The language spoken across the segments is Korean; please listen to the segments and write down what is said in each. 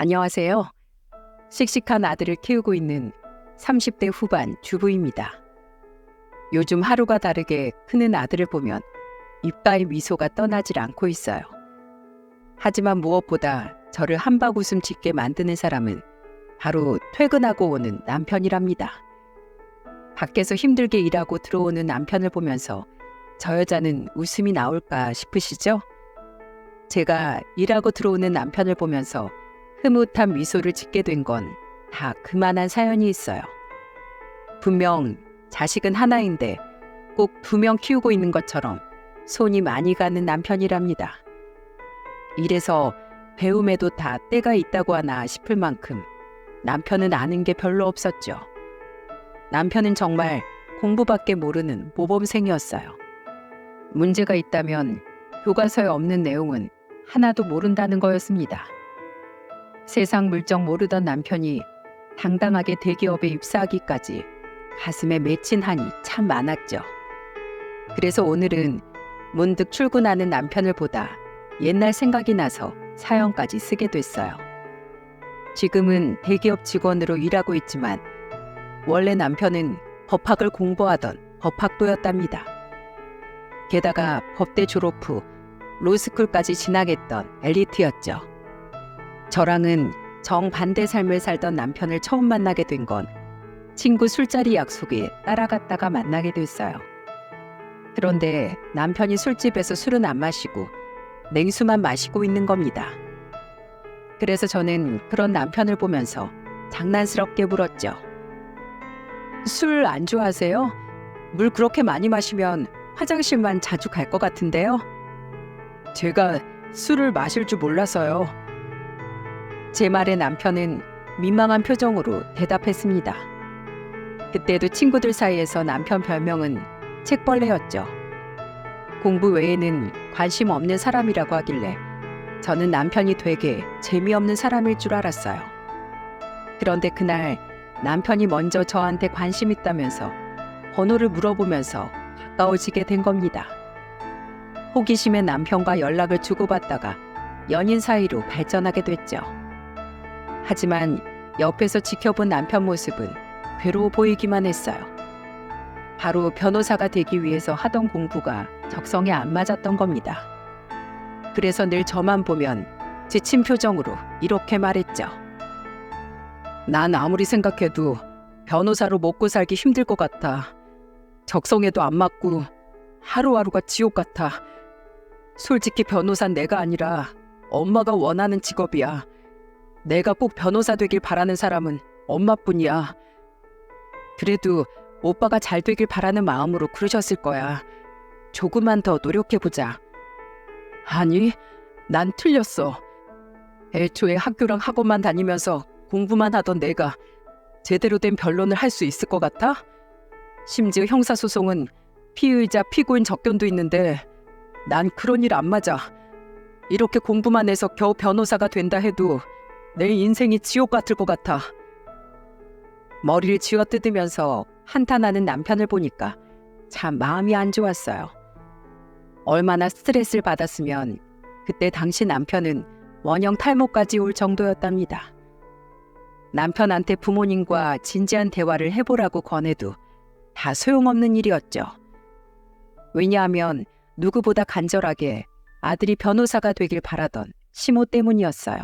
안녕하세요. 씩씩한 아들을 키우고 있는 30대 후반 주부입니다. 요즘 하루가 다르게 크는 아들을 보면 입가에 미소가 떠나질 않고 있어요. 하지만 무엇보다 저를 한박 웃음 짓게 만드는 사람은 바로 퇴근하고 오는 남편이랍니다. 밖에서 힘들게 일하고 들어오는 남편을 보면서 저 여자는 웃음이 나올까 싶으시죠? 제가 일하고 들어오는 남편을 보면서 흐뭇한 미소를 짓게 된 건 다 그만한 사연이 있어요. 분명 자식은 하나인데 꼭 2명 키우고 있는 것처럼 손이 많이 가는 남편이랍니다. 이래서 배움에도 다 때가 있다고 하나 싶을 만큼 남편은 아는 게 별로 없었죠. 남편은 정말 공부밖에 모르는 모범생이었어요. 문제가 있다면 교과서에 없는 내용은 하나도 모른다는 거였습니다. 세상 물정 모르던 남편이 당당하게 대기업에 입사하기까지 가슴에 맺힌 한이 참 많았죠. 그래서 오늘은 문득 출근하는 남편을 보다 옛날 생각이 나서 사연까지 쓰게 됐어요. 지금은 대기업 직원으로 일하고 있지만 원래 남편은 법학을 공부하던 법학도였답니다. 게다가 법대 졸업 후 로스쿨까지 진학했던 엘리트였죠. 저랑은 정반대 삶을 살던 남편을 처음 만나게 된 건 친구 술자리 약속에 따라갔다가 만나게 됐어요. 그런데 남편이 술집에서 술은 안 마시고 냉수만 마시고 있는 겁니다. 그래서 저는 그런 남편을 보면서 장난스럽게 물었죠. 술 안 좋아하세요? 물 그렇게 많이 마시면 화장실만 자주 갈 것 같은데요? 제가 술을 마실 줄 몰라서요. 제 말에 남편은 민망한 표정으로 대답했습니다. 그때도 친구들 사이에서 남편 별명은 책벌레였죠. 공부 외에는 관심 없는 사람이라고 하길래 저는 남편이 되게 재미없는 사람일 줄 알았어요. 그런데 그날 남편이 먼저 저한테 관심 있다면서 번호를 물어보면서 가까워지게 된 겁니다. 호기심에 남편과 연락을 주고받다가 연인 사이로 발전하게 됐죠. 하지만 옆에서 지켜본 남편 모습은 괴로워 보이기만 했어요. 바로 변호사가 되기 위해서 하던 공부가 적성에 안 맞았던 겁니다. 그래서 늘 저만 보면 지친 표정으로 이렇게 말했죠. 난 아무리 생각해도 변호사로 먹고 살기 힘들 것 같아. 적성에도 안 맞고 하루하루가 지옥 같아. 솔직히 변호사는 내가 아니라 엄마가 원하는 직업이야. 내가 꼭 변호사 되길 바라는 사람은 엄마뿐이야. 그래도 오빠가 잘 되길 바라는 마음으로 그러셨을 거야. 조금만 더 노력해보자. 아니, 난 틀렸어. 애초에 학교랑 학원만 다니면서 공부만 하던 내가 제대로 된 변론을 할 수 있을 것 같아? 심지어 형사소송은 피의자, 피고인 접견도 있는데 난 그런 일 안 맞아. 이렇게 공부만 해서 겨우 변호사가 된다 해도 내 인생이 지옥 같을 것 같아. 머리를 쥐어뜯으면서 한탄하는 남편을 보니까 참 마음이 안 좋았어요. 얼마나 스트레스를 받았으면 그때 당시 남편은 원형 탈모까지 올 정도였답니다. 남편한테 부모님과 진지한 대화를 해보라고 권해도 다 소용없는 일이었죠. 왜냐하면 누구보다 간절하게 아들이 변호사가 되길 바라던 시모 때문이었어요.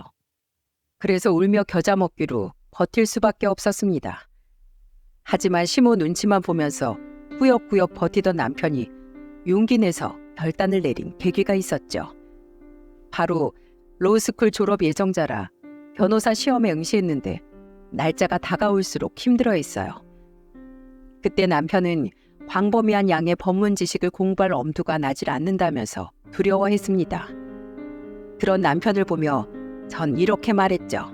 그래서 울며 겨자 먹기로 버틸 수밖에 없었습니다. 하지만 시모 눈치만 보면서 꾸역꾸역 버티던 남편이 용기 내서 결단을 내린 계기가 있었죠. 바로 로스쿨 졸업 예정자라 변호사 시험에 응시했는데 날짜가 다가올수록 힘들어했어요. 그때 남편은 광범위한 양의 법문 지식을 공부할 엄두가 나질 않는다면서 두려워했습니다. 그런 남편을 보며 전 이렇게 말했죠.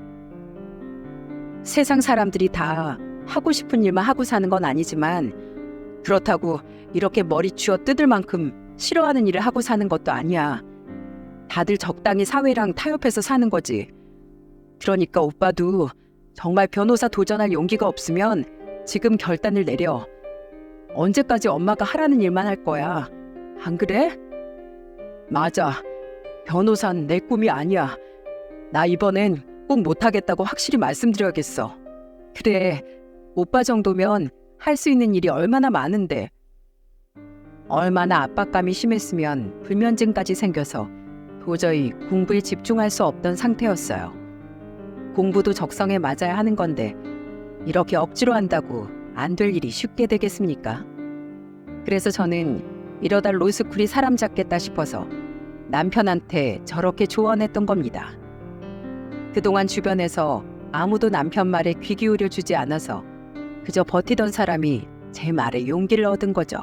세상 사람들이 다 하고 싶은 일만 하고 사는 건 아니지만 그렇다고 이렇게 머리 쥐어 뜯을 만큼 싫어하는 일을 하고 사는 것도 아니야. 다들 적당히 사회랑 타협해서 사는 거지. 그러니까 오빠도 정말 변호사 도전할 용기가 없으면 지금 결단을 내려. 언제까지 엄마가 하라는 일만 할 거야. 안 그래? 맞아. 변호사는 내 꿈이 아니야. 나 이번엔 꼭 못하겠다고 확실히 말씀드려야겠어. 그래, 오빠 정도면 할 수 있는 일이 얼마나 많은데. 얼마나 압박감이 심했으면 불면증까지 생겨서 도저히 공부에 집중할 수 없던 상태였어요. 공부도 적성에 맞아야 하는 건데 이렇게 억지로 한다고 안 될 일이 쉽게 되겠습니까? 그래서 저는 이러다 로스쿨이 사람 잡겠다 싶어서 남편한테 저렇게 조언했던 겁니다. 그동안 주변에서 아무도 남편 말에 귀 기울여 주지 않아서 그저 버티던 사람이 제 말에 용기를 얻은 거죠.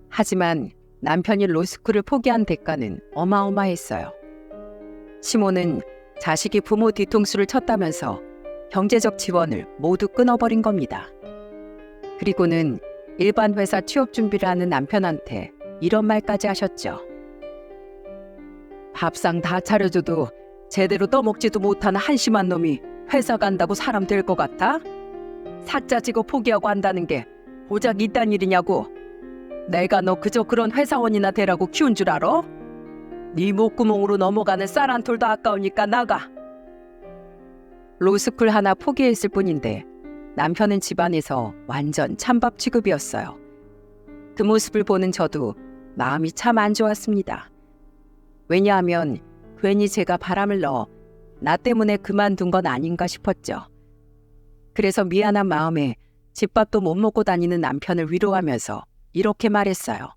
하지만 남편이 로스쿨을 포기한 대가는 어마어마했어요. 시모는 자식이 부모 뒤통수를 쳤다면서 경제적 지원을 모두 끊어버린 겁니다. 그리고는 일반 회사 취업 준비를 하는 남편한테 이런 말까지 하셨죠. 밥상 다 차려줘도 제대로 떠먹지도 못하는 한심한 놈이 회사 간다고 사람 될 것 같아? 사짜 지고 포기하고 한다는 게 고작 이딴 일이냐고. 내가 너 그저 그런 회사원이나 되라고 키운 줄 알아? 네 목구멍으로 넘어가는 쌀 한 톨도 아까우니까 나가. 로스쿨 하나 포기했을 뿐인데 남편은 집안에서 완전 찬밥 취급이었어요. 그 모습을 보는 저도 마음이 참 안 좋았습니다. 왜냐하면 괜히 제가 바람을 넣어 나 때문에 그만둔 건 아닌가 싶었죠. 그래서 미안한 마음에 집밥도 못 먹고 다니는 남편을 위로하면서 이렇게 말했어요.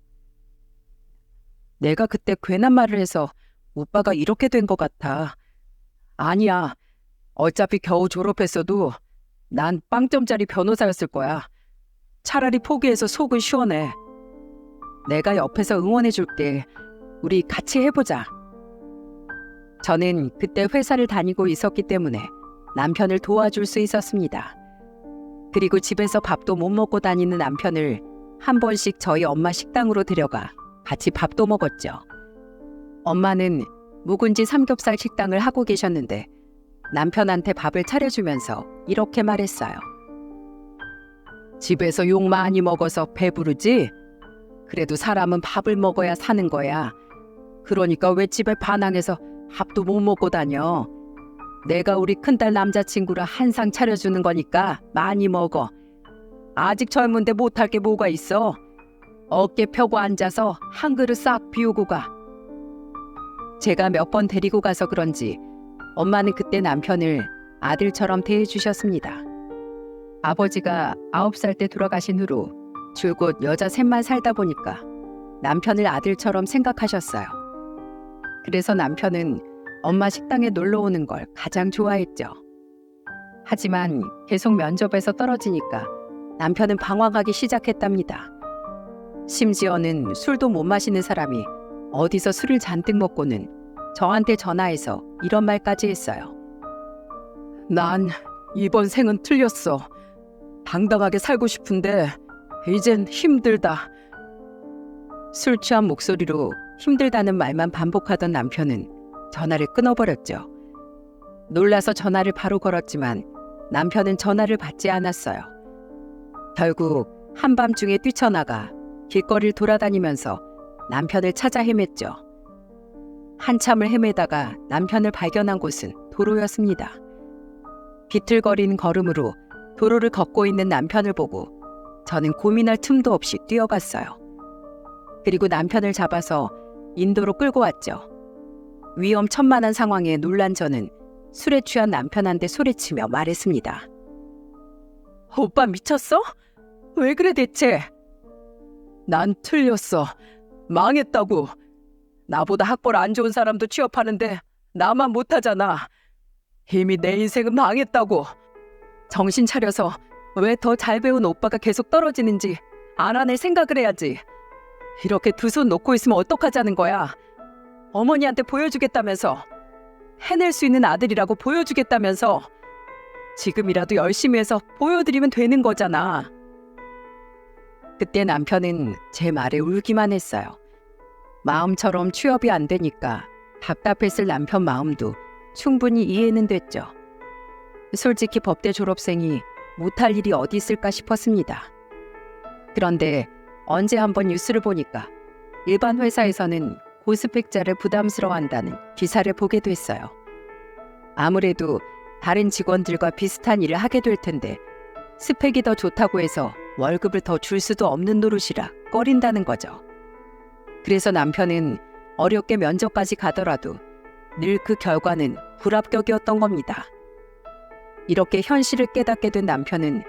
내가 그때 괜한 말을 해서 오빠가 이렇게 된 것 같아. 아니야. 어차피 겨우 졸업했어도 난 빵점짜리 변호사였을 거야. 차라리 포기해서 속은 시원해. 내가 옆에서 응원해줄게. 우리 같이 해보자. 저는 그때 회사를 다니고 있었기 때문에 남편을 도와줄 수 있었습니다. 그리고 집에서 밥도 못 먹고 다니는 남편을 한 번씩 저희 엄마 식당으로 데려가 같이 밥도 먹었죠. 엄마는 묵은지 삼겹살 식당을 하고 계셨는데 남편한테 밥을 차려주면서 이렇게 말했어요. 집에서 욕 많이 먹어서 배부르지? 그래도 사람은 밥을 먹어야 사는 거야. 그러니까 왜 집에 반항해서 밥도 못 먹고 다녀? 내가 우리 큰딸 남자친구를 한상 차려주는 거니까 많이 먹어. 아직 젊은데 못할 게 뭐가 있어? 어깨 펴고 앉아서 한 그릇 싹 비우고 가. 제가 몇 번 데리고 가서 그런지 엄마는 그때 남편을 아들처럼 대해주셨습니다. 아버지가 9살 때 돌아가신 후로 줄곧 여자 셋만 살다 보니까 남편을 아들처럼 생각하셨어요. 그래서 남편은 엄마 식당에 놀러 오는 걸 가장 좋아했죠. 하지만 계속 면접에서 떨어지니까 남편은 방황하기 시작했답니다. 심지어는 술도 못 마시는 사람이 어디서 술을 잔뜩 먹고는 저한테 전화해서 이런 말까지 했어요. 난 이번 생은 틀렸어. 당당하게 살고 싶은데 이젠 힘들다. 술 취한 목소리로 힘들다는 말만 반복하던 남편은 전화를 끊어버렸죠. 놀라서 전화를 바로 걸었지만 남편은 전화를 받지 않았어요. 결국 한밤중에 뛰쳐나가 길거리를 돌아다니면서 남편을 찾아 헤맸죠. 한참을 헤매다가 남편을 발견한 곳은 도로였습니다. 비틀거리는 걸음으로 도로를 걷고 있는 남편을 보고 저는 고민할 틈도 없이 뛰어갔어요. 그리고 남편을 잡아서 인도로 끌고 왔죠. 위험천만한 상황에 놀란 저는 술에 취한 남편한테 소리치며 말했습니다. 오빠 미쳤어? 왜 그래 대체? 난 틀렸어. 망했다고. 나보다 학벌 안 좋은 사람도 취업하는데 나만 못하잖아. 이미 내 인생은 망했다고. 정신 차려서 왜 더 잘 배운 오빠가 계속 떨어지는지 알아낼 생각을 해야지. 이렇게 두 손 놓고 있으면 어떡하자는 거야. 어머니한테 보여주겠다면서. 해낼 수 있는 아들이라고 보여주겠다면서. 지금이라도 열심히 해서 보여드리면 되는 거잖아. 그때 남편은 제 말에 울기만 했어요. 마음처럼 취업이 안 되니까 답답했을 남편 마음도 충분히 이해는 됐죠. 솔직히 법대 졸업생이 못할 일이 어디 있을까 싶었습니다. 그런데 언제 한번 뉴스를 보니까 일반 회사에서는 고스펙자를 부담스러워한다는 기사를 보게 됐어요. 아무래도 다른 직원들과 비슷한 일을 하게 될 텐데 스펙이 더 좋다고 해서 월급을 더 줄 수도 없는 노릇이라 꺼린다는 거죠. 그래서 남편은 어렵게 면접까지 가더라도 늘 그 결과는 불합격이었던 겁니다. 이렇게 현실을 깨닫게 된 남편은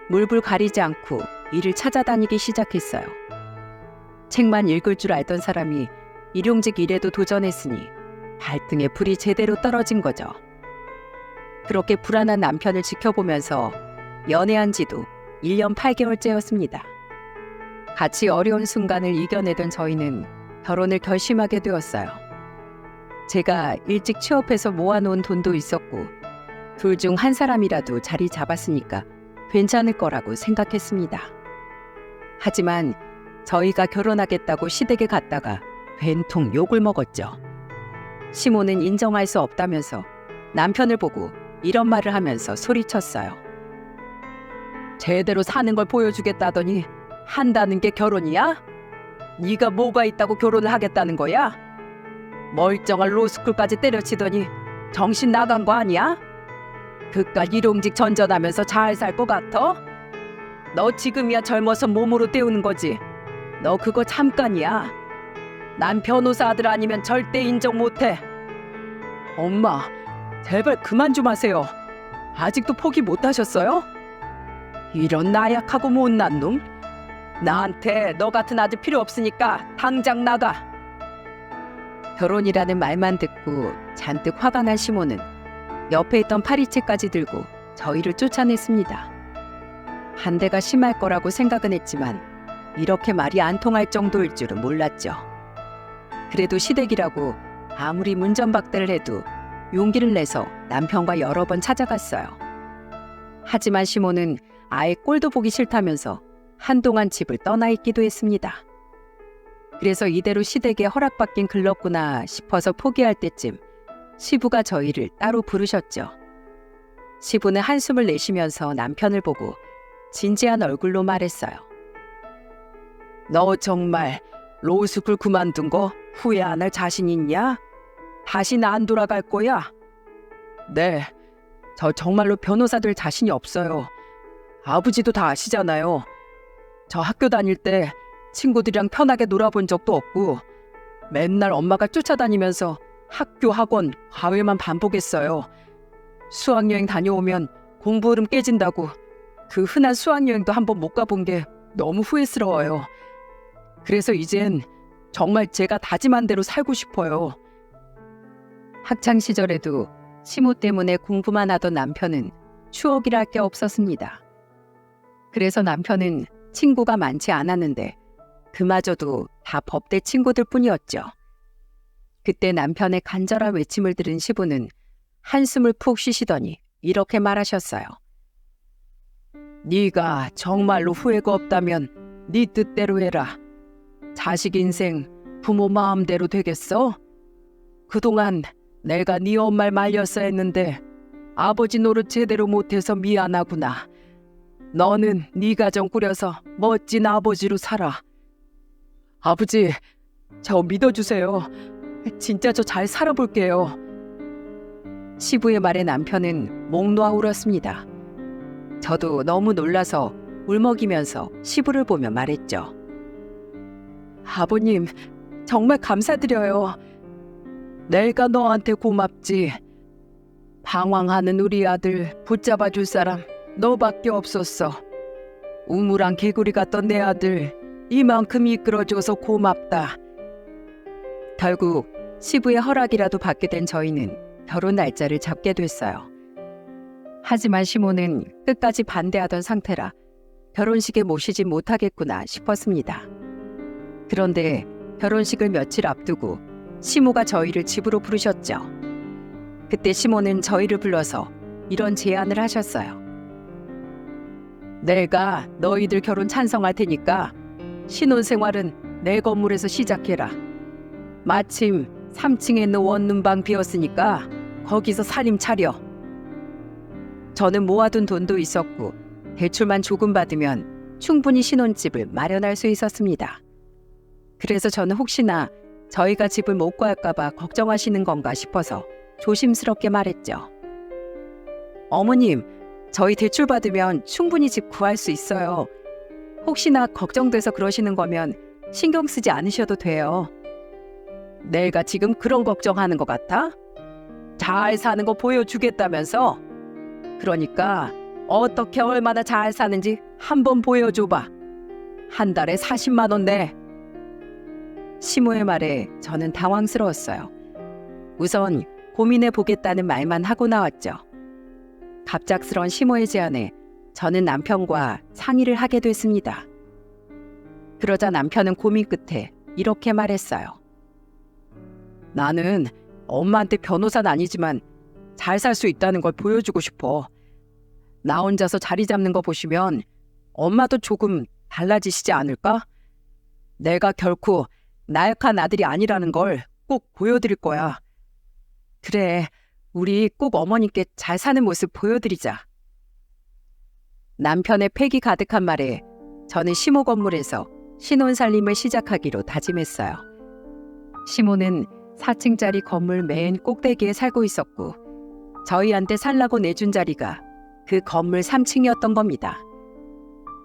물불 가리지 않고 일을 찾아다니기 시작했어요. 책만 읽을 줄 알던 사람이 일용직 일에도 도전했으니 발등에 불이 제대로 떨어진 거죠. 그렇게 불안한 남편을 지켜보면서 연애한 지도 1년 8개월째였습니다. 같이 어려운 순간을 이겨내던 저희는 결혼을 결심하게 되었어요. 제가 일찍 취업해서 모아놓은 돈도 있었고 둘 중 한 사람이라도 자리 잡았으니까 괜찮을 거라고 생각했습니다. 하지만 저희가 결혼하겠다고 시댁에 갔다가 된통 욕을 먹었죠. 시모는 인정할 수 없다면서 남편을 보고 이런 말을 하면서 소리쳤어요. 제대로 사는 걸 보여주겠다더니 한다는 게 결혼이야? 네가 뭐가 있다고 결혼을 하겠다는 거야? 멀쩡한 로스쿨까지 때려치더니 정신 나간 거 아니야? 그깟 일용직 전전하면서 잘 살 것 같아? 너 지금이야 젊어서 몸으로 때우는 거지. 너 그거 잠깐이야. 난 변호사 아들 아니면 절대 인정 못해. 엄마, 제발 그만 좀 하세요. 아직도 포기 못 하셨어요? 이런 나약하고 못난 놈. 나한테 너 같은 아들 필요 없으니까 당장 나가. 결혼이라는 말만 듣고 잔뜩 화가 난 시모는 옆에 있던 파리채까지 들고 저희를 쫓아냈습니다. 반대가 심할 거라고 생각은 했지만 이렇게 말이 안 통할 정도일 줄은 몰랐죠. 그래도 시댁이라고 아무리 문전박대를 해도 용기를 내서 남편과 여러 번 찾아갔어요. 하지만 시모는 아예 꼴도 보기 싫다면서 한동안 집을 떠나 있기도 했습니다. 그래서 이대로 시댁에 허락받긴 글렀구나 싶어서 포기할 때쯤 시부가 저희를 따로 부르셨죠. 시부는 한숨을 내쉬면서 남편을 보고 진지한 얼굴로 말했어요. 너 정말 로스쿨 그만둔 거 후회 안 할 자신 있냐? 다시는 안 돌아갈 거야? 네, 저 정말로 변호사 될 자신이 없어요. 아버지도 다 아시잖아요. 저 학교 다닐 때 친구들이랑 편하게 놀아본 적도 없고 맨날 엄마가 쫓아다니면서 학교, 학원, 과외만 반복했어요. 수학여행 다녀오면 공부 흐름 깨진다고 그 흔한 수학여행도 한번 못 가본 게 너무 후회스러워요. 그래서 이젠 정말 제가 다짐한 대로 살고 싶어요. 학창 시절에도 시모 때문에 공부만 하던 남편은 추억이랄 게 없었습니다. 그래서 남편은 친구가 많지 않았는데 그마저도 다 법대 친구들 뿐이었죠. 그때 남편의 간절한 외침을 들은 시부는 한숨을 푹 쉬시더니 이렇게 말하셨어요. 네가 정말로 후회가 없다면 네 뜻대로 해라. 자식 인생 부모 마음대로 되겠어? 그동안 내가 네 엄마를 말렸어야 했는데 아버지 노릇 제대로 못해서 미안하구나. 너는 네 가정 꾸려서 멋진 아버지로 살아. 아버지, 저 믿어주세요. 진짜 저 잘 살아볼게요. 시부의 말에 남편은 목 놓아 울었습니다. 저도 너무 놀라서 울먹이면서 시부를 보며 말했죠. 아버님, 정말 감사드려요. 내가 너한테 고맙지. 방황하는 우리 아들 붙잡아줄 사람 너밖에 없었어. 우물안 개구리 같던 내 아들 이만큼 이끌어줘서 고맙다. 결국 시부의 허락이라도 받게 된 저희는 결혼 날짜를 잡게 됐어요. 하지만 시모는 끝까지 반대하던 상태라 결혼식에 모시지 못하겠구나 싶었습니다. 그런데 결혼식을 며칠 앞두고 시모가 저희를 집으로 부르셨죠. 그때 시모는 저희를 불러서 이런 제안을 하셨어요. 내가 너희들 결혼 찬성할 테니까 신혼생활은 내 건물에서 시작해라. 마침 3층에 있는 원룸방 비었으니까 거기서 살림 차려. 저는 모아둔 돈도 있었고 대출만 조금 받으면 충분히 신혼집을 마련할 수 있었습니다. 그래서 저는 혹시나 저희가 집을 못 구할까 봐 걱정하시는 건가 싶어서 조심스럽게 말했죠. 어머님, 저희 대출 받으면 충분히 집 구할 수 있어요. 혹시나 걱정돼서 그러시는 거면 신경 쓰지 않으셔도 돼요. 내가 지금 그런 걱정하는 것 같아? 잘 사는 거 보여주겠다면서? 그러니까 어떻게 얼마나 잘 사는지 한번 보여줘봐. 한 달에 40만 원 내. 시모의 말에 저는 당황스러웠어요. 우선 고민해 보겠다는 말만 하고 나왔죠. 갑작스런 시모의 제안에 저는 남편과 상의를 하게 됐습니다. 그러자 남편은 고민 끝에 이렇게 말했어요. 나는 엄마한테 변호사는 아니지만 잘 살 수 있다는 걸 보여주고 싶어. 나 혼자서 자리 잡는 거 보시면 엄마도 조금 달라지시지 않을까? 내가 결코 나약한 아들이 아니라는 걸 꼭 보여드릴 거야. 그래, 우리 꼭 어머님께 잘 사는 모습 보여드리자. 남편의 패기 가득한 말에 저는 시모 건물에서 신혼살림을 시작하기로 다짐했어요. 시모는 4층짜리 건물 맨 꼭대기에 살고 있었고 저희한테 살라고 내준 자리가 그 건물 3층이었던 겁니다.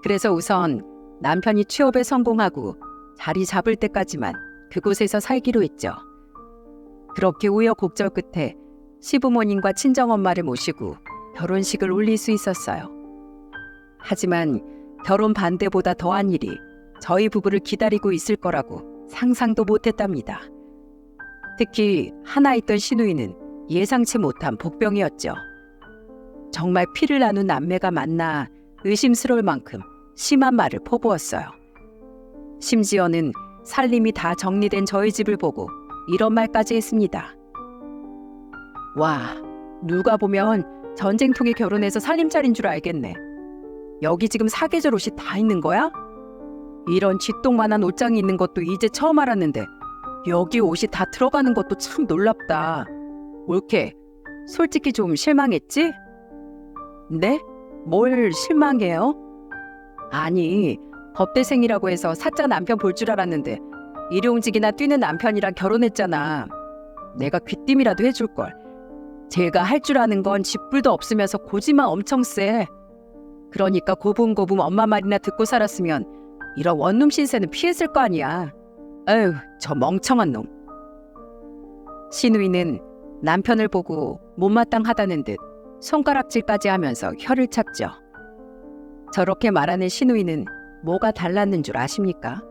그래서 우선 남편이 취업에 성공하고 자리 잡을 때까지만 그곳에서 살기로 했죠. 그렇게 우여곡절 끝에 시부모님과 친정엄마를 모시고 결혼식을 올릴 수 있었어요. 하지만 결혼 반대보다 더한 일이 저희 부부를 기다리고 있을 거라고 상상도 못했답니다. 특히 하나 있던 시누이는 예상치 못한 복병이었죠. 정말 피를 나눈 남매가 만나 의심스러울 만큼 심한 말을 퍼부었어요. 심지어는 살림이 다 정리된 저희 집을 보고 이런 말까지 했습니다. 와, 누가 보면 전쟁통에 결혼해서 살림 차린 줄 알겠네. 여기 지금 사계절 옷이 다 있는 거야? 이런 쥐똥만한 옷장이 있는 것도 이제 처음 알았는데 여기 옷이 다 들어가는 것도 참 놀랍다. 옳게, 솔직히 좀 실망했지? 네? 뭘 실망해요? 아니, 법대생이라고 해서 사짜 남편 볼 줄 알았는데 일용직이나 뛰는 남편이랑 결혼했잖아. 내가 귀띔이라도 해줄걸. 제가 할 줄 아는 건 집불도 없으면서 고집만 엄청 세. 그러니까 고분고분 엄마 말이나 듣고 살았으면 이런 원룸 신세는 피했을 거 아니야. 에휴, 저 멍청한 놈. 시누이는 남편을 보고 못마땅하다는 듯 손가락질까지 하면서 혀를 찼죠. 저렇게 말하는 시누이는 뭐가 달랐는 줄 아십니까?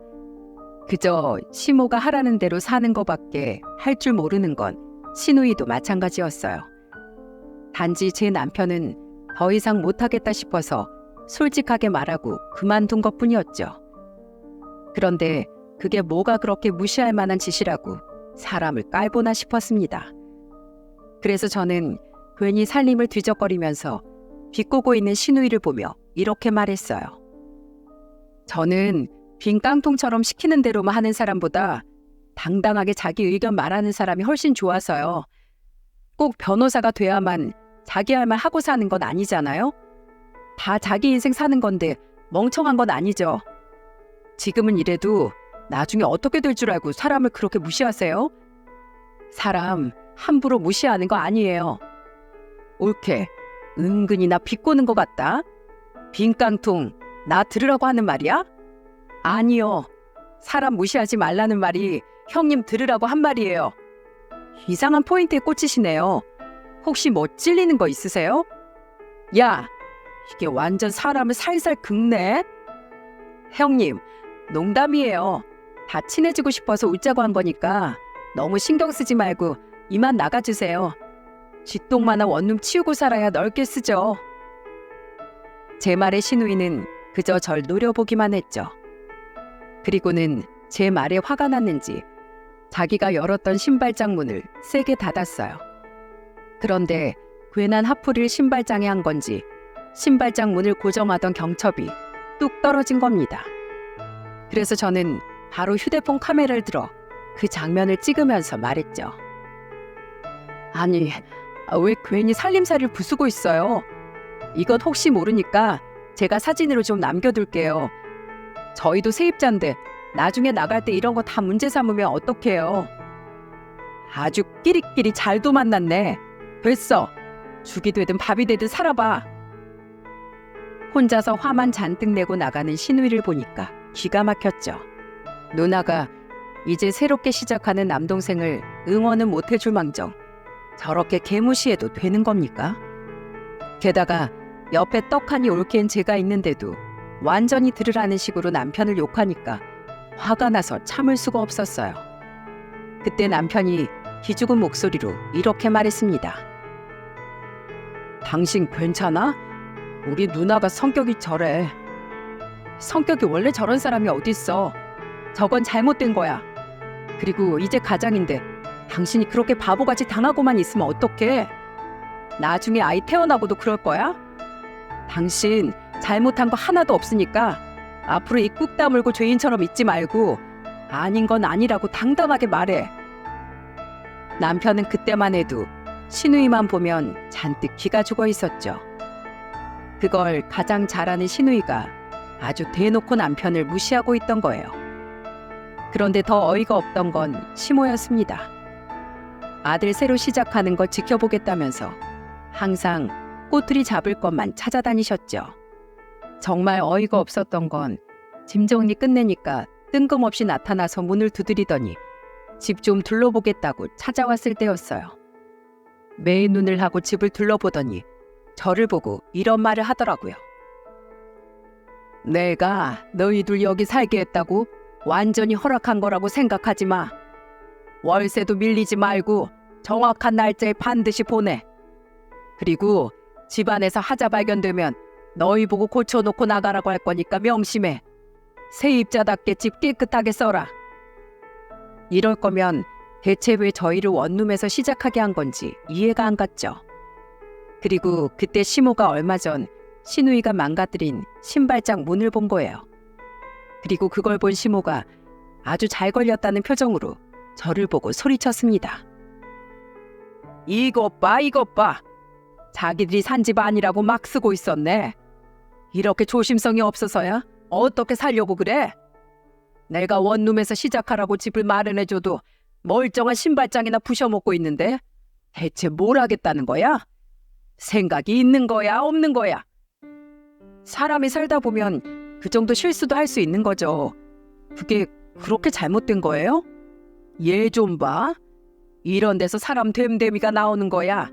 그저 시모가 하라는 대로 사는 것밖에 할 줄 모르는 건 시누이도 마찬가지였어요. 단지 제 남편은 더 이상 못하겠다 싶어서 솔직하게 말하고 그만둔 것뿐이었죠. 그런데 그게 뭐가 그렇게 무시할 만한 짓이라고 사람을 깔보나 싶었습니다. 그래서 저는 괜히 살림을 뒤적거리면서 비꼬고 있는 시누이를 보며 이렇게 말했어요. 저는 빈 깡통처럼 시키는 대로만 하는 사람보다 당당하게 자기 의견 말하는 사람이 훨씬 좋아서요. 꼭 변호사가 돼야만 자기 할 말 하고 사는 건 아니잖아요? 다 자기 인생 사는 건데 멍청한 건 아니죠. 지금은 이래도 나중에 어떻게 될 줄 알고 사람을 그렇게 무시하세요? 사람 함부로 무시하는 거 아니에요. 옳게, 은근히 나 비꼬는 것 같다. 빈 깡통, 나 들으라고 하는 말이야? 아니요. 사람 무시하지 말라는 말이 형님 들으라고 한 말이에요. 이상한 포인트에 꽂히시네요. 혹시 뭐 찔리는 거 있으세요? 야, 이게 완전 사람을 살살 긁네. 형님, 농담이에요. 다 친해지고 싶어서 웃자고 한 거니까 너무 신경 쓰지 말고 이만 나가주세요. 쥐똥만한 원룸 치우고 살아야 넓게 쓰죠. 제 말에 시누이는 그저 절 노려보기만 했죠. 그리고는 제 말에 화가 났는지 자기가 열었던 신발장 문을 세게 닫았어요. 그런데 괜한 하프를 신발장에 한 건지 신발장 문을 고정하던 경첩이 뚝 떨어진 겁니다. 그래서 저는 바로 휴대폰 카메라를 들어 그 장면을 찍으면서 말했죠. 아니, 왜 괜히 살림살이를 부수고 있어요? 이건 혹시 모르니까 제가 사진으로 좀 남겨둘게요. 저희도 세입자인데 나중에 나갈 때 이런 거 다 문제 삼으면 어떡해요? 아주 끼리끼리 잘도 만났네. 됐어. 죽이 되든 밥이 되든 살아봐. 혼자서 화만 잔뜩 내고 나가는 신우이를 보니까 기가 막혔죠. 누나가 이제 새롭게 시작하는 남동생을 응원은 못 해줄 망정 저렇게 개무시해도 되는 겁니까? 게다가 옆에 떡하니 올케인 제가 있는데도 완전히 들으라는 식으로 남편을 욕하니까 화가 나서 참을 수가 없었어요. 그때 남편이 기죽은 목소리로 이렇게 말했습니다. 당신 괜찮아? 우리 누나가 성격이 저래. 성격이 원래 저런 사람이 어딨어. 저건 잘못된 거야. 그리고 이제 가장인데 당신이 그렇게 바보같이 당하고만 있으면 어떡해? 나중에 아이 태어나고도 그럴 거야? 당신 잘못한 거 하나도 없으니까 앞으로 입 꾹 다물고 죄인처럼 있지 말고 아닌 건 아니라고 당당하게 말해. 남편은 그때만 해도 신우이만 보면 잔뜩 기가 죽어 있었죠. 그걸 가장 잘하는 신우이가 아주 대놓고 남편을 무시하고 있던 거예요. 그런데 더 어이가 없던 건 시모였습니다. 아들 새로 시작하는 거 지켜보겠다면서 항상 꼬투리 잡을 것만 찾아다니셨죠. 정말 어이가 없었던 건 짐 정리 끝내니까 뜬금없이 나타나서 문을 두드리더니 집 좀 둘러보겠다고 찾아왔을 때였어요. 매일 눈을 하고 집을 둘러보더니 저를 보고 이런 말을 하더라고요. 내가 너희들 여기 살게 했다고 완전히 허락한 거라고 생각하지 마. 월세도 밀리지 말고 정확한 날짜에 반드시 보내. 그리고 집안에서 하자 발견되면 너희 보고 고쳐놓고 나가라고 할 거니까 명심해. 세입자답게 집 깨끗하게 써라. 이럴 거면 대체 왜 저희를 원룸에서 시작하게 한 건지 이해가 안 갔죠. 그리고 그때 시모가 얼마 전 신우이가 망가뜨린 신발장 문을 본 거예요. 그리고 그걸 본 시모가 아주 잘 걸렸다는 표정으로 저를 보고 소리쳤습니다. 이것 봐, 이것 봐. 자기들이 산 집 아니라고 막 쓰고 있었네. 이렇게 조심성이 없어서야 어떻게 살려고 그래? 내가 원룸에서 시작하라고 집을 마련해줘도 멀쩡한 신발장이나 부셔먹고 있는데 대체 뭘 하겠다는 거야? 생각이 있는 거야, 없는 거야? 사람이 살다 보면 그 정도 실수도 할 수 있는 거죠. 그게 그렇게 잘못된 거예요? 얘 좀 봐. 이런 데서 사람 됨됨이가 나오는 거야.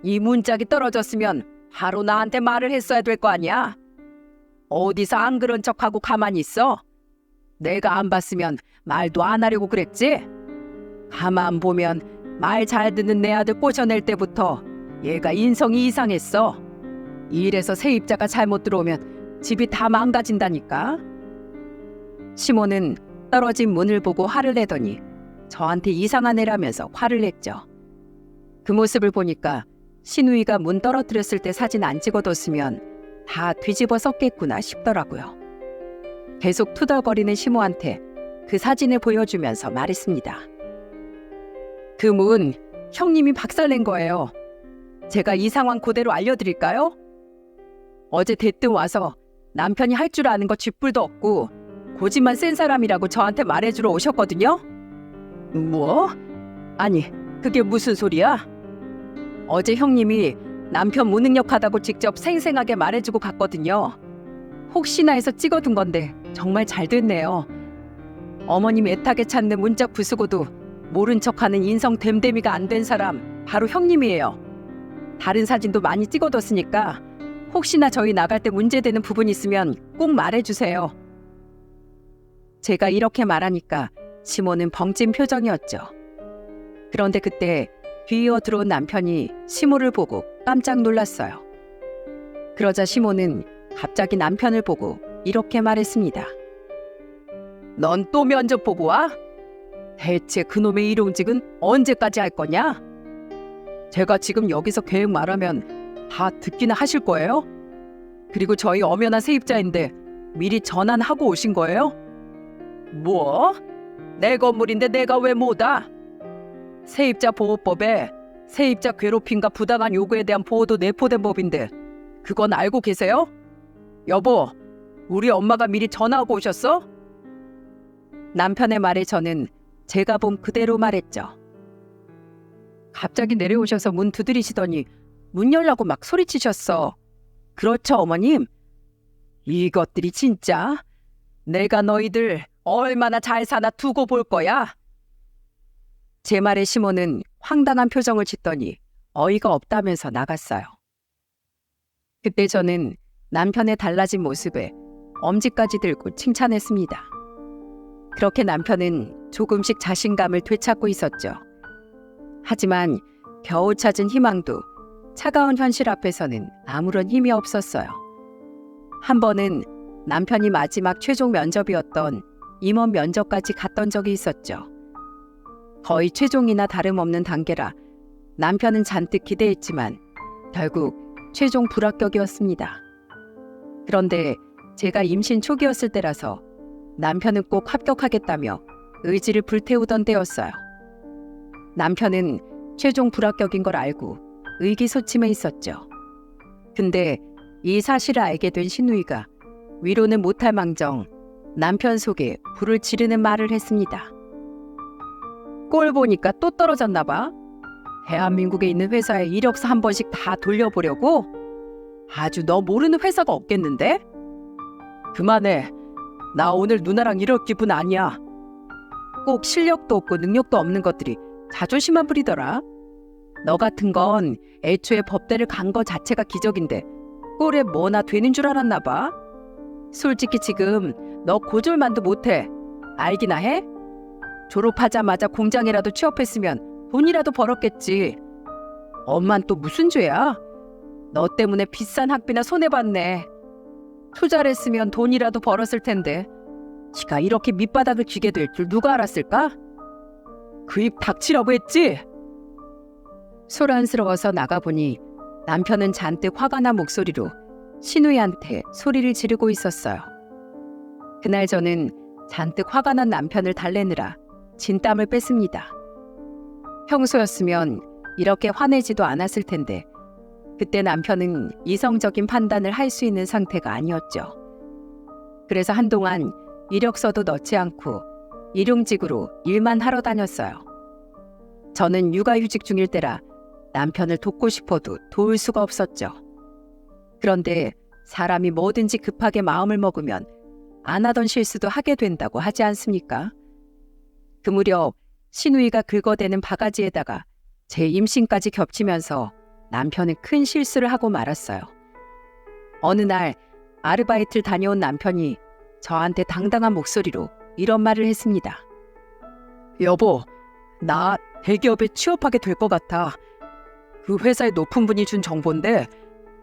이 문짝이 떨어졌으면 바로 나한테 말을 했어야 될 거 아니야? 어디서 안 그런 척하고 가만히 있어? 내가 안 봤으면 말도 안 하려고 그랬지? 가만 보면 말 잘 듣는 내 아들 꼬셔낼 때부터 얘가 인성이 이상했어. 이래서 세입자가 잘못 들어오면 집이 다 망가진다니까. 시모는 떨어진 문을 보고 화를 내더니 저한테 이상한 애라면서 화를 냈죠. 그 모습을 보니까 신우이가 문 떨어뜨렸을 때 사진 안 찍어뒀으면 다 뒤집어 썼겠구나 싶더라고요. 계속 투덜거리는 시모한테 그 사진을 보여주면서 말했습니다. 그 문 형님이 박살낸 거예요. 제가 이 상황 그대로 알려드릴까요? 어제 대뜸 와서 남편이 할 줄 아는 거 쥐뿔도 없고 고집만 센 사람이라고 저한테 말해주러 오셨거든요. 뭐? 아니 그게 무슨 소리야? 어제 형님이 남편 무능력하다고 직접 생생하게 말해주고 갔거든요. 혹시나 해서 찍어둔 건데 정말 잘 됐네요. 어머님 애타게 찾는 문짝 부수고도 모른 척하는 인성 됨됨이가 안 된 사람 바로 형님이에요. 다른 사진도 많이 찍어뒀으니까 혹시나 저희 나갈 때 문제되는 부분 있으면 꼭 말해주세요. 제가 이렇게 말하니까 시모는 벙찐 표정이었죠. 그런데 그때 뒤이어 들어온 남편이 시모를 보고 깜짝 놀랐어요. 그러자 시모는 갑자기 남편을 보고 이렇게 말했습니다. 넌 또 면접 보고 와? 대체 그놈의 일용직은 언제까지 할 거냐? 제가 지금 여기서 계획 말하면 다 듣기나 하실 거예요? 그리고 저희 엄연한 세입자인데 미리 전환하고 오신 거예요? 뭐? 내 건물인데 내가 왜 못 와? 세입자 보호법에 세입자 괴롭힘과 부당한 요구에 대한 보호도 내포된 법인데 그건 알고 계세요? 여보, 우리 엄마가 미리 전화하고 오셨어? 남편의 말에 저는 제가 본 그대로 말했죠. 갑자기 내려오셔서 문 두드리시더니 문 열라고 막 소리치셨어. 그렇죠, 어머님? 이것들이 진짜 내가 너희들 얼마나 잘 사나 두고 볼 거야. 제 말에 시몬은 황당한 표정을 짓더니 어이가 없다면서 나갔어요. 그때 저는 남편의 달라진 모습에 엄지까지 들고 칭찬했습니다. 그렇게 남편은 조금씩 자신감을 되찾고 있었죠. 하지만 겨우 찾은 희망도 차가운 현실 앞에서는 아무런 힘이 없었어요. 한 번은 남편이 마지막 최종 면접이었던 임원 면접까지 갔던 적이 있었죠. 거의 최종이나 다름없는 단계라 남편은 잔뜩 기대했지만 결국 최종 불합격이었습니다. 그런데 제가 임신 초기였을 때라서 남편은 꼭 합격하겠다며 의지를 불태우던 때였어요. 남편은 최종 불합격인 걸 알고 의기소침해 있었죠. 근데 이 사실을 알게 된 신우이가 위로는 못할 망정 남편 속에 불을 지르는 말을 했습니다. 꼴 보니까 또 떨어졌나 봐. 대한민국에 있는 회사에 이력서 한 번씩 다 돌려보려고? 아주 너 모르는 회사가 없겠는데? 그만해. 나 오늘 누나랑 이럴 기분 아니야. 꼭 실력도 없고 능력도 없는 것들이 자존심만 부리더라. 너 같은 건 애초에 법대를 간 거 자체가 기적인데 꼴에 뭐나 되는 줄 알았나 봐. 솔직히 지금 너 고졸만도 못해. 알기나 해? 졸업하자마자 공장이라도 취업했으면 돈이라도 벌었겠지. 엄만 또 무슨 죄야? 너 때문에 비싼 학비나 손해봤네. 투자를 했으면 돈이라도 벌었을 텐데 지가 이렇게 밑바닥을 쥐게 될 줄 누가 알았을까? 그 입 닥치라고 했지? 소란스러워서 나가보니 남편은 잔뜩 화가 난 목소리로 신우이한테 소리를 지르고 있었어요. 그날 저는 잔뜩 화가 난 남편을 달래느라 진땀을 뺐습니다. 평소였으면 이렇게 화내지도 않았을 텐데 그때 남편은 이성적인 판단을 할 수 있는 상태가 아니었죠. 그래서 한동안 이력서도 넣지 않고 일용직으로 일만 하러 다녔어요. 저는 육아휴직 중일 때라 남편을 돕고 싶어도 도울 수가 없었죠. 그런데 사람이 뭐든지 급하게 마음을 먹으면 안 하던 실수도 하게 된다고 하지 않습니까? 그 무렵 신우이가 긁어대는 바가지에다가 제 임신까지 겹치면서 남편은 큰 실수를 하고 말았어요. 어느 날 아르바이트를 다녀온 남편이 저한테 당당한 목소리로 이런 말을 했습니다. 여보, 나 대기업에 취업하게 될 것 같아. 그 회사의 높은 분이 준 정보인데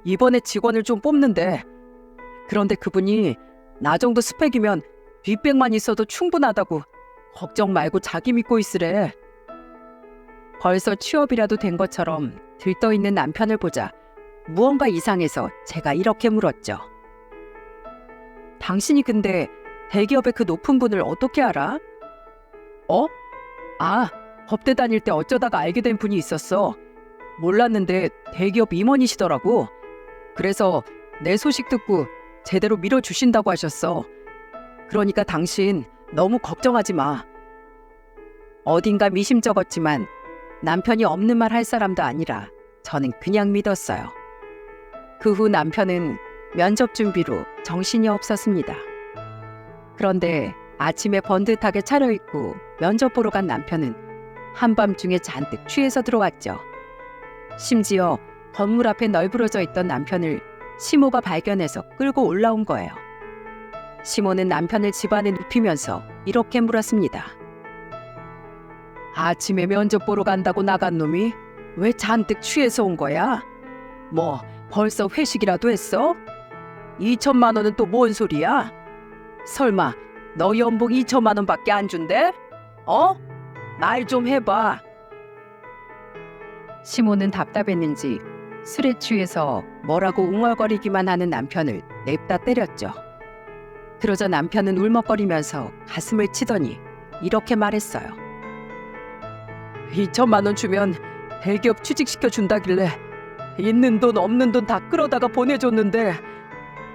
이번에 직원을 좀 뽑는데 그런데 그분이 나 정도 스펙이면 뒷백만 있어도 충분하다고 걱정 말고 자기 믿고 있으래. 벌써 취업이라도 된 것처럼 들떠있는 남편을 보자 무언가 이상해서 제가 이렇게 물었죠. 당신이 근데 대기업의 그 높은 분을 어떻게 알아? 법대 다닐 때 어쩌다가 알게 된 분이 있었어. 몰랐는데 대기업 임원이시더라고. 그래서 내 소식 듣고 제대로 밀어주신다고 하셨어. 그러니까 당신 너무 걱정하지 마. 어딘가 미심쩍었지만 남편이 없는 말 할 사람도 아니라 저는 그냥 믿었어요. 그 후 남편은 면접 준비로 정신이 없었습니다. 그런데 아침에 번듯하게 차려입고 면접 보러 간 남편은 한밤중에 잔뜩 취해서 들어왔죠. 심지어 건물 앞에 널브러져 있던 남편을 시모가 발견해서 끌고 올라온 거예요. 시모는 남편을 집안에 눕히면서 이렇게 물었습니다. 아침에 면접 보러 간다고 나간 놈이 왜 잔뜩 취해서 온 거야? 뭐 벌써 회식이라도 했어? 2천만 원은 또 뭔 소리야? 설마 너 연봉 2천만 원밖에 안 준대? 말 좀 해봐. 시모는 답답했는지 술에 취해서 뭐라고 웅얼거리기만 하는 남편을 냅다 때렸죠. 그러자 남편은 울먹거리면서 가슴을 치더니 이렇게 말했어요. 2천만 원 주면 대기업 취직시켜 준다길래 있는 돈 없는 돈 다 끌어다가 보내줬는데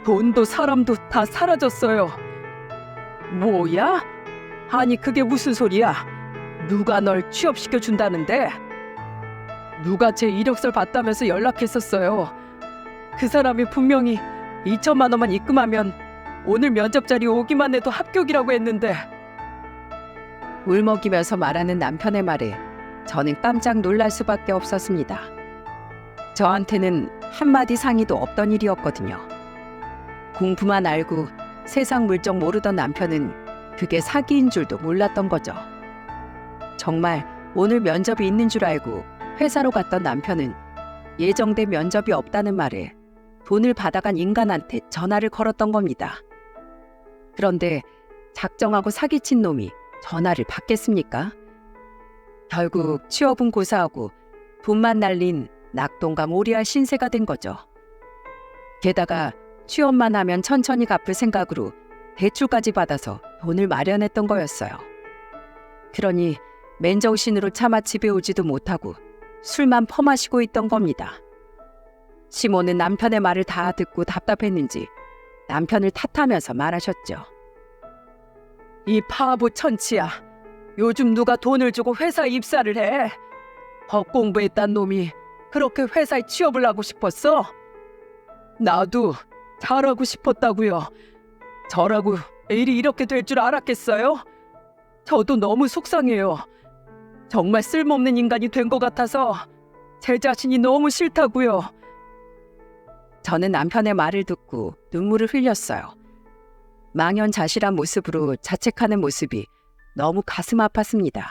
돈도 사람도 다 사라졌어요. 뭐야? 아니 그게 무슨 소리야? 누가 널 취업시켜 준다는데? 누가 제 이력서를 봤다면서 연락했었어요. 그 사람이 분명히 2천만 원만 입금하면 오늘 면접 자리 오기만 해도 합격이라고 했는데. 울먹이면서 말하는 남편의 말에 저는 깜짝 놀랄 수밖에 없었습니다. 저한테는 한마디 상의도 없던 일이었거든요. 공부만 알고 세상 물정 모르던 남편은 그게 사기인 줄도 몰랐던 거죠. 정말 오늘 면접이 있는 줄 알고 회사로 갔던 남편은 예정된 면접이 없다는 말에 돈을 받아간 인간한테 전화를 걸었던 겁니다. 그런데 작정하고 사기친 놈이 전화를 받겠습니까? 결국 취업은 고사하고 돈만 날린 낙동강 오리알 신세가 된 거죠. 게다가 취업만 하면 천천히 갚을 생각으로 대출까지 받아서 돈을 마련했던 거였어요. 그러니 맨정신으로 차마 집에 오지도 못하고 술만 퍼마시고 있던 겁니다. 시모는 남편의 말을 다 듣고 답답했는지 남편을 탓하면서 말하셨죠. 이 바보 천치야. 요즘 누가 돈을 주고 회사에 입사를 해? 법 공부했단 놈이 그렇게 회사에 취업을 하고 싶었어? 나도 잘하고 싶었다고요. 저라고 일이 이렇게 될 줄 알았겠어요? 저도 너무 속상해요. 정말 쓸모없는 인간이 된 것 같아서 제 자신이 너무 싫다고요. 저는 남편의 말을 듣고 눈물을 흘렸어요. 망연자실한 모습으로 자책하는 모습이 너무 가슴 아팠습니다.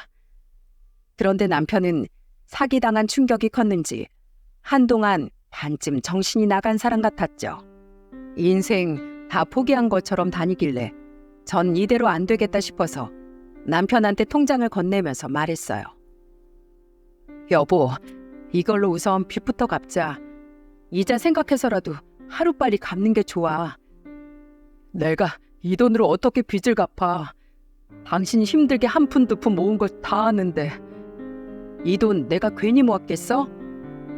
그런데 남편은 사기당한 충격이 컸는지 한동안 반쯤 정신이 나간 사람 같았죠. 인생 다 포기한 것처럼 다니길래 전 이대로 안 되겠다 싶어서 남편한테 통장을 건네면서 말했어요. 여보, 이걸로 우선 빚부터 갚자. 이자 생각해서라도 하루빨리 갚는 게 좋아. 내가 이 돈으로 어떻게 빚을 갚아. 당신이 힘들게 한 푼 두 푼 모은 걸 다 아는데. 이 돈 내가 괜히 모았겠어?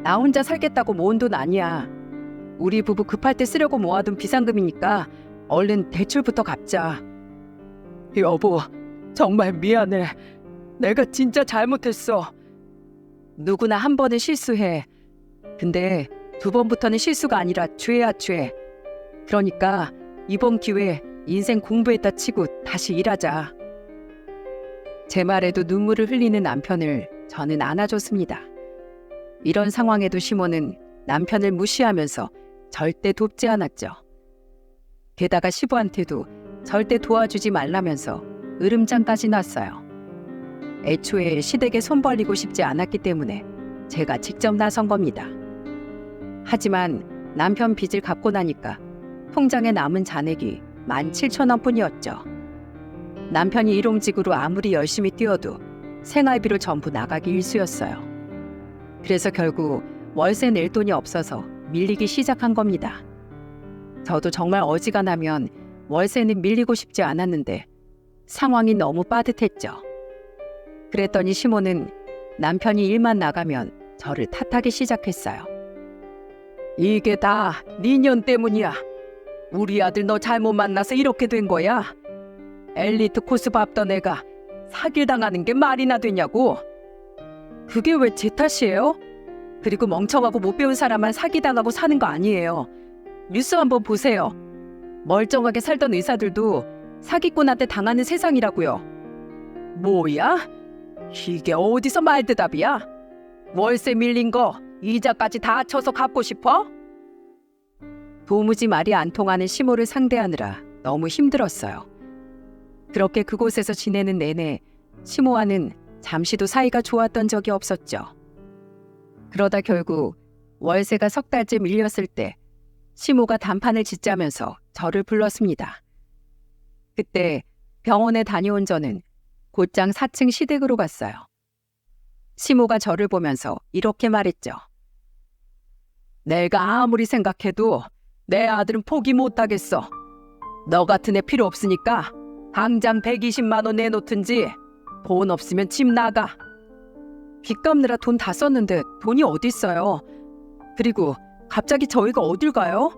나 혼자 살겠다고 모은 돈 아니야. 우리 부부 급할 때 쓰려고 모아둔 비상금이니까 얼른 대출부터 갚자. 여보, 정말 미안해. 내가 진짜 잘못했어. 누구나 한 번은 실수해. 근데 두 번부터는 실수가 아니라 죄야, 죄. 그러니까 이번 기회에 인생 공부했다 치고 다시 일하자. 제 말에도 눈물을 흘리는 남편을 저는 안아줬습니다. 이런 상황에도 시모는 남편을 무시하면서 절대 돕지 않았죠. 게다가 시부한테도 절대 도와주지 말라면서 으름장까지 놨어요. 애초에 시댁에 손 벌리고 싶지 않았기 때문에 제가 직접 나선 겁니다. 하지만 남편 빚을 갚고 나니까 통장에 남은 잔액이 17,000원 뿐이었죠. 남편이 일용직으로 아무리 열심히 뛰어도 생활비로 전부 나가기 일쑤였어요. 그래서 결국 월세 낼 돈이 없어서 밀리기 시작한 겁니다. 저도 정말 어지간하면 월세는 밀리고 싶지 않았는데 상황이 너무 빠듯했죠. 그랬더니 시모는 남편이 일만 나가면 저를 탓하기 시작했어요. 이게 다 네 년 때문이야. 우리 아들 너 잘못 만나서 이렇게 된 거야. 엘리트 코스 밟던 애가 사기당하는 게 말이나 되냐고. 그게 왜 제 탓이에요? 그리고 멍청하고 못 배운 사람만 사기당하고 사는 거 아니에요. 뉴스 한번 보세요. 멀쩡하게 살던 의사들도 사기꾼한테 당하는 세상이라고요. 뭐야? 이게 어디서 말대답이야? 월세 밀린 거 이자까지 다 쳐서 갚고 싶어? 도무지 말이 안 통하는 시모를 상대하느라 너무 힘들었어요. 그렇게 그곳에서 지내는 내내 시모와는 잠시도 사이가 좋았던 적이 없었죠. 그러다 결국 월세가 석 달째 밀렸을 때 시모가 단판을 짓자면서 저를 불렀습니다. 그때 병원에 다녀온 저는 곧장 4층 시댁으로 갔어요. 시모가 저를 보면서 이렇게 말했죠. 내가 아무리 생각해도 내 아들은 포기 못하겠어. 너 같은 애 필요 없으니까 당장 120만 원 내놓든지 돈 없으면 집 나가. 빚 갚느라 돈 다 썼는데 돈이 어딨어요. 그리고 갑자기 저희가 어딜 가요?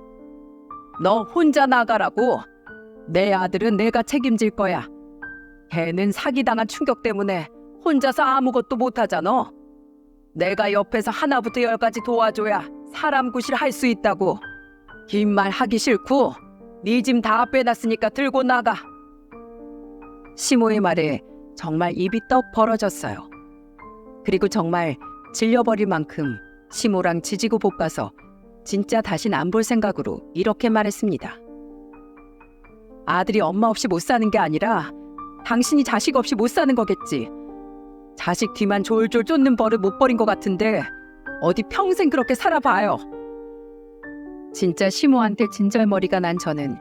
너 혼자 나가라고. 내 아들은 내가 책임질 거야. 걔는 사기당한 충격 때문에 혼자서 아무것도 못하잖아. 내가 옆에서 하나부터 열까지 도와줘야 사람 구실 할 수 있다고. 긴 말 하기 싫고 네 짐 다 빼놨으니까 들고 나가. 시모의 말에 정말 입이 떡 벌어졌어요. 그리고 정말 질려버릴 만큼 시모랑 지지고 볶아서 진짜 다신 안 볼 생각으로 이렇게 말했습니다. 아들이 엄마 없이 못 사는 게 아니라 당신이 자식 없이 못 사는 거겠지. 자식 뒤만 졸졸 쫓는 버릇 못 버린 것 같은데 어디 평생 그렇게 살아봐요. 진짜 시모한테 진절머리가 난 저는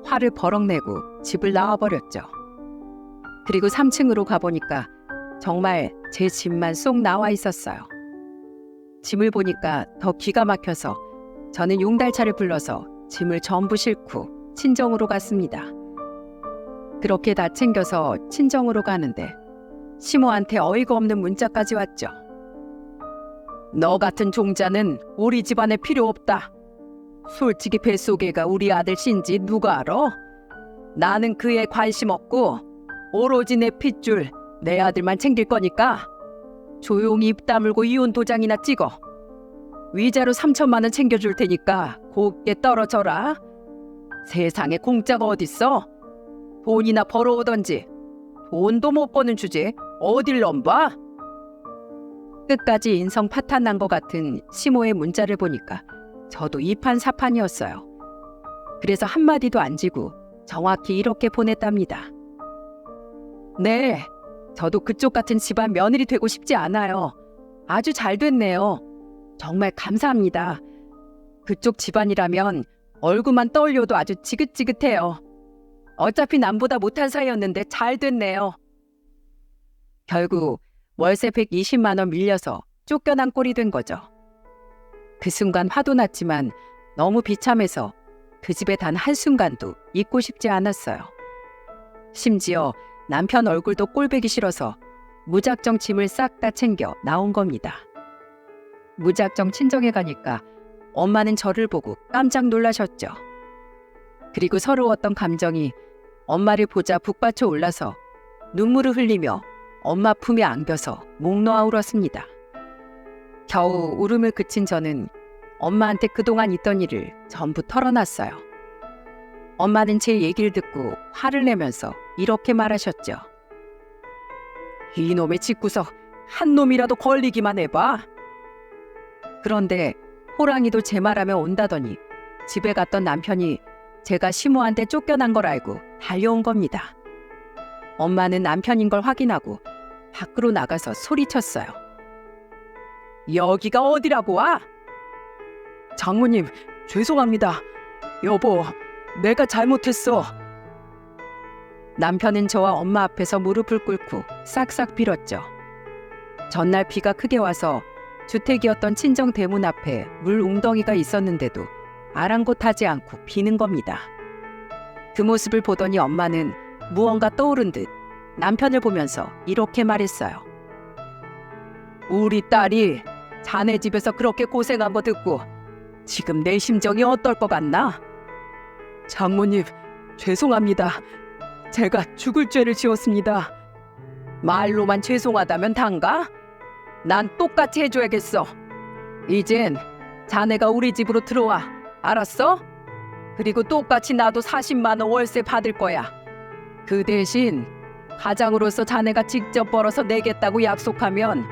화를 버럭 내고 집을 나와버렸죠. 그리고 3층으로 가보니까 정말 제 집만 쏙 나와 있었어요. 짐을 보니까 더 기가 막혀서 저는 용달차를 불러서 짐을 전부 싣고 친정으로 갔습니다. 그렇게 다 챙겨서 친정으로 가는데 시모한테 어이가 없는 문자까지 왔죠. 너 같은 종자는 우리 집안에 필요 없다. 솔직히 뱃속애가 우리 아들 신지 누가 알아? 나는 그에 관심 없고 오로지 내 핏줄 내 아들만 챙길 거니까 조용히 입 다물고 이혼 도장이나 찍어. 위자료 3천만 원 챙겨줄 테니까 곱게 떨어져라. 세상에 공짜가 어딨어? 돈이나 벌어오던지. 돈도 못 버는 주제에 어딜 넘봐? 끝까지 인성 파탄난 것 같은 시모의 문자를 보니까 저도 이판사판이었어요. 그래서 한마디도 안 지고 정확히 이렇게 보냈답니다. 네, 저도 그쪽 같은 집안 며느리 되고 싶지 않아요. 아주 잘 됐네요. 정말 감사합니다. 그쪽 집안이라면 얼굴만 떠올려도 아주 지긋지긋해요. 어차피 남보다 못한 사이였는데 잘 됐네요. 결국 월세 120만 원 밀려서 쫓겨난 꼴이 된 거죠. 그 순간 화도 났지만 너무 비참해서 그 집에 단 한순간도 있고 싶지 않았어요. 심지어 남편 얼굴도 꼴보기 싫어서 무작정 짐을 싹 다 챙겨 나온 겁니다. 무작정 친정에 가니까 엄마는 저를 보고 깜짝 놀라셨죠. 그리고 서러웠던 감정이 엄마를 보자 북받쳐 올라서 눈물을 흘리며 엄마 품에 안겨서 목 놓아 울었습니다. 겨우 울음을 그친 저는 엄마한테 그동안 있던 일을 전부 털어놨어요. 엄마는 제 얘기를 듣고 화를 내면서 이렇게 말하셨죠. 이놈의 집구석 한 놈이라도 걸리기만 해봐. 그런데 호랑이도 제 말하며 온다더니 집에 갔던 남편이 제가 시모한테 쫓겨난 걸 알고 달려온 겁니다. 엄마는 남편인 걸 확인하고 밖으로 나가서 소리쳤어요. 여기가 어디라고 와? 장모님, 죄송합니다. 여보, 내가 잘못했어. 남편은 저와 엄마 앞에서 무릎을 꿇고 싹싹 빌었죠. 전날 비가 크게 와서 주택이었던 친정 대문 앞에 물 웅덩이가 있었는데도 아랑곳하지 않고 비는 겁니다. 그 모습을 보더니 엄마는 무언가 떠오른 듯 남편을 보면서 이렇게 말했어요. 우리 딸이 자네 집에서 그렇게 고생한 거 듣고 지금 내 심정이 어떨 것 같나? 장모님, 죄송합니다. 제가 죽을 죄를 지었습니다. 말로만 죄송하다면 단가? 난 똑같이 해줘야겠어. 이젠 자네가 우리 집으로 들어와. 알았어? 그리고 똑같이 나도 40만 원 월세 받을 거야. 그 대신 가장으로서 자네가 직접 벌어서 내겠다고 약속하면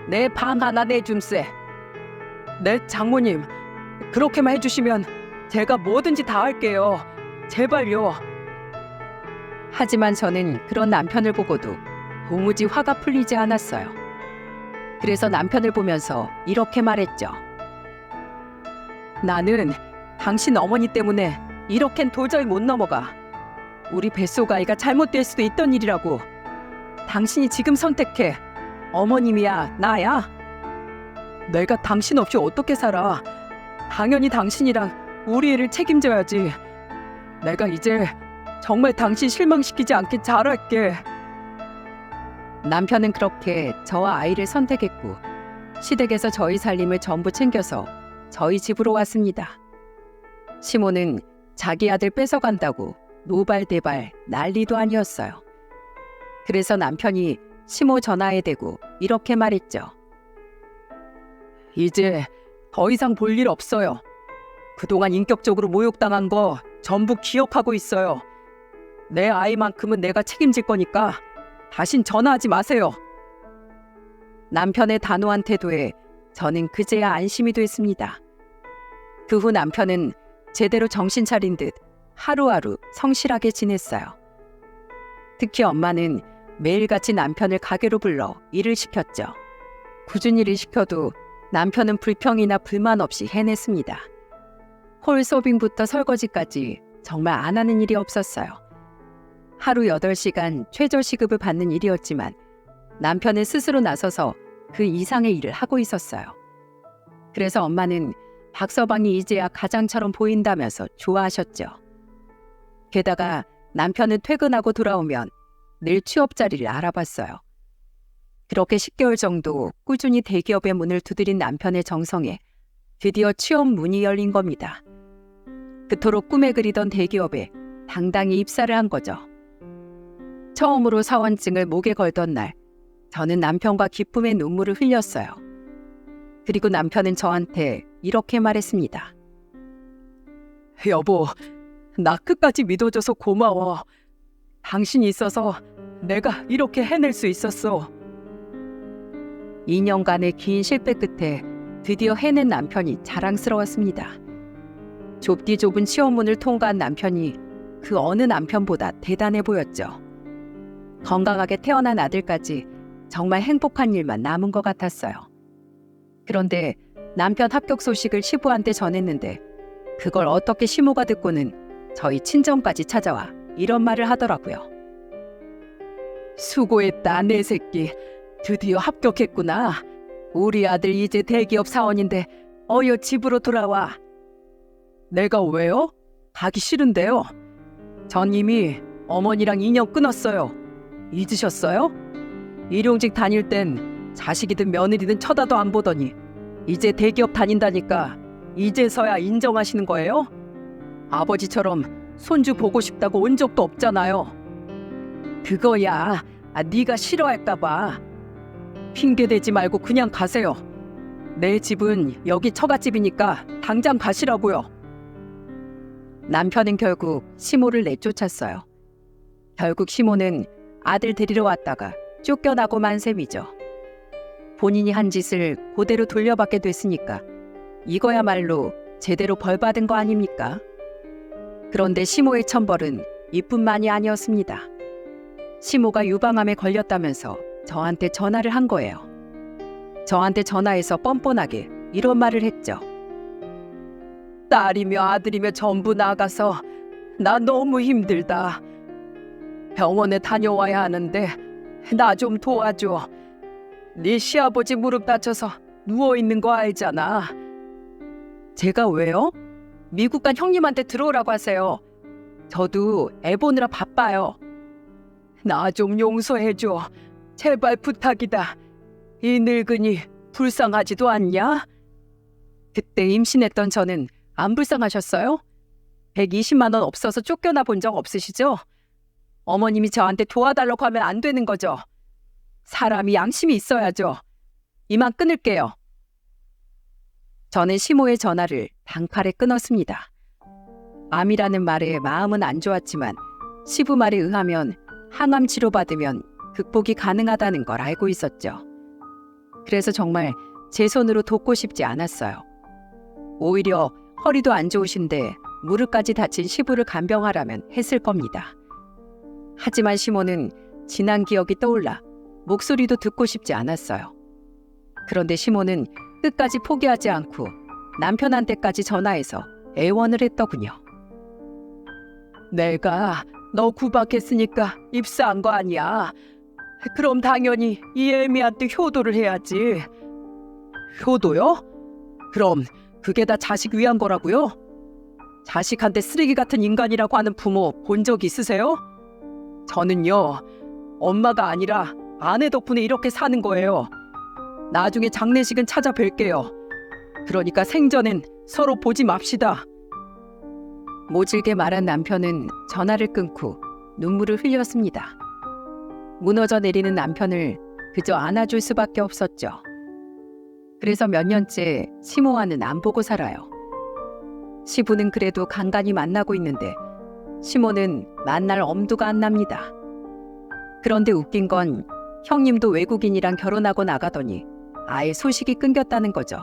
내 방 하나 내줌세. 네, 장모님. 그렇게만 해주시면 제가 뭐든지 다 할게요. 제발요. 하지만 저는 그런 남편을 보고도 도무지 화가 풀리지 않았어요. 그래서 남편을 보면서 이렇게 말했죠. 나는 당신 어머니 때문에 이렇겐 도저히 못 넘어가. 우리 뱃속 아이가 잘못될 수도 있던 일이라고. 당신이 지금 선택해. 어머님이야, 나야? 내가 당신 없이 어떻게 살아? 당연히 당신이랑 우리 애를 책임져야지. 내가 이제 정말 당신 실망시키지 않게 잘할게. 남편은 그렇게 저와 아이를 선택했고 시댁에서 저희 살림을 전부 챙겨서 저희 집으로 왔습니다. 시모는 자기 아들 뺏어간다고 노발대발 난리도 아니었어요. 그래서 남편이 시모 전화에 대고 이렇게 말했죠. 이제 더 이상 볼 일 없어요. 그동안 인격적으로 모욕당한 거 전부 기억하고 있어요. 내 아이만큼은 내가 책임질 거니까 다신 전화하지 마세요. 남편의 단호한 태도에 저는 그제야 안심이 됐습니다. 그 후 남편은 제대로 정신 차린 듯 하루하루 성실하게 지냈어요. 특히 엄마는 매일같이 남편을 가게로 불러 일을 시켰죠. 굳은 일을 시켜도 남편은 불평이나 불만 없이 해냈습니다. 홀 서빙부터 설거지까지 정말 안 하는 일이 없었어요. 하루 8시간 최저 시급을 받는 일이었지만 남편은 스스로 나서서 그 이상의 일을 하고 있었어요. 그래서 엄마는 박서방이 이제야 가장처럼 보인다면서 좋아하셨죠. 게다가 남편은 퇴근하고 돌아오면 늘 취업 자리를 알아봤어요. 그렇게 10개월 정도 꾸준히 대기업의 문을 두드린 남편의 정성에 드디어 취업 문이 열린 겁니다. 그토록 꿈에 그리던 대기업에 당당히 입사를 한 거죠. 처음으로 사원증을 목에 걸던 날, 저는 남편과 기쁨의 눈물을 흘렸어요. 그리고 남편은 저한테 이렇게 말했습니다. 여보, 나 끝까지 믿어줘서 고마워. 당신이 있어서 내가 이렇게 해낼 수 있었어. 2년간의 긴 실패 끝에 드디어 해낸 남편이 자랑스러웠습니다. 좁디 좁은 취업문을 통과한 남편이 그 어느 남편보다 대단해 보였죠. 건강하게 태어난 아들까지 정말 행복한 일만 남은 것 같았어요. 그런데 남편 합격 소식을 시부한테 전했는데 그걸 어떻게 시모가 듣고는 저희 친정까지 찾아와 이런 말을 하더라고요. 수고했다, 내 새끼. 드디어 합격했구나. 우리 아들 이제 대기업 사원인데 어여 집으로 돌아와. 내가 왜요? 가기 싫은데요. 전 이미 어머니랑 인연 끊었어요. 잊으셨어요? 일용직 다닐 땐 자식이든 며느리든 쳐다도 안 보더니 이제 대기업 다닌다니까 이제서야 인정하시는 거예요? 아버지처럼 손주 보고 싶다고 온 적도 없잖아요. 그거야 네가 싫어할까 봐. 핑계대지 말고 그냥 가세요. 내 집은 여기 처갓집이니까 당장 가시라고요. 남편은 결국 시모를 내쫓았어요. 결국 시모는 아들 데리러 왔다가 쫓겨나고 만 셈이죠. 본인이 한 짓을 그대로 돌려받게 됐으니까 이거야말로 제대로 벌받은 거 아닙니까? 그런데 시모의 천벌은 이뿐만이 아니었습니다. 시모가 유방암에 걸렸다면서 저한테 전화를 한 거예요. 저한테 전화해서 뻔뻔하게 이런 말을 했죠. 딸이며 아들이며 전부 나가서 나 너무 힘들다. 병원에 다녀와야 하는데 나 좀 도와줘. 네 시아버지 무릎 다쳐서 누워있는 거 알잖아. 제가 왜요? 미국 간 형님한테 들어오라고 하세요. 저도 애 보느라 바빠요. 나 좀 용서해줘. 제발 부탁이다. 이 늙은이 불쌍하지도 않냐? 그때 임신했던 저는 안 불쌍하셨어요? 120만 원 없어서 쫓겨나 본 적 없으시죠? 어머님이 저한테 도와달라고 하면 안 되는 거죠. 사람이 양심이 있어야죠. 이만 끊을게요. 저는 시모의 전화를 단칼에 끊었습니다. 암이라는 말에 마음은 안 좋았지만 시부 말에 의하면 항암 치료받으면 극복이 가능하다는 걸 알고 있었죠. 그래서 정말 제 손으로 돕고 싶지 않았어요. 오히려 허리도 안 좋으신데 무릎까지 다친 시부를 간병하라면 했을 겁니다. 하지만 시모는 지난 기억이 떠올라 목소리도 듣고 싶지 않았어요. 그런데 시모는 끝까지 포기하지 않고 남편한테까지 전화해서 애원을 했더군요. 내가 너 구박했으니까 입사한 거 아니야. 그럼 당연히 이 애미한테 효도를 해야지. 효도요? 그럼 그게 다 자식 위한 거라고요? 자식한테 쓰레기 같은 인간이라고 하는 부모 본 적 있으세요? 저는요, 엄마가 아니라 아내 덕분에 이렇게 사는 거예요. 나중에 장례식은 찾아뵐게요. 그러니까 생전엔 서로 보지 맙시다. 모질게 말한 남편은 전화를 끊고 눈물을 흘렸습니다. 무너져 내리는 남편을 그저 안아줄 수밖에 없었죠. 그래서 몇 년째 시모와는 안 보고 살아요. 시부는 그래도 간간히 만나고 있는데 시모는 만날 엄두가 안 납니다. 그런데 웃긴 건 형님도 외국인이랑 결혼하고 나가더니 아예 소식이 끊겼다는 거죠.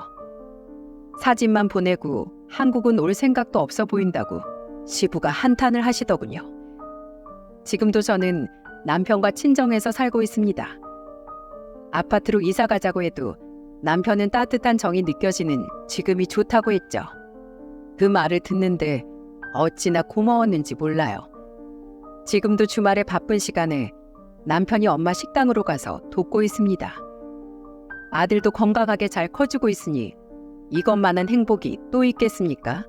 사진만 보내고 한국은 올 생각도 없어 보인다고 시부가 한탄을 하시더군요. 지금도 저는 남편과 친정에서 살고 있습니다. 아파트로 이사 가자고 해도 남편은 따뜻한 정이 느껴지는 지금이 좋다고 했죠. 그 말을 듣는데 어찌나 고마웠는지 몰라요. 지금도 주말에 바쁜 시간에 남편이 엄마 식당으로 가서 돕고 있습니다. 아들도 건강하게 잘 커주고 있으니 이것만한 행복이 또 있겠습니까?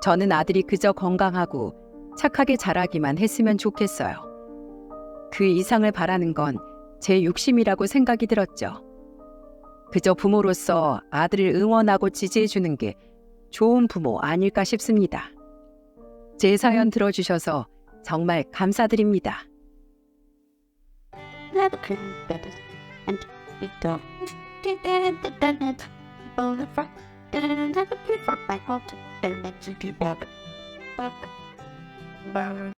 저는 아들이 그저 건강하고 착하게 자라기만 했으면 좋겠어요. 그 이상을 바라는 건 제 욕심이라고 생각이 들었죠. 그저 부모로서 아들을 응원하고 지지해주는 게 좋은 부모 아닐까 싶습니다. 제 사연 들어주셔서 정말 감사드립니다. Bye.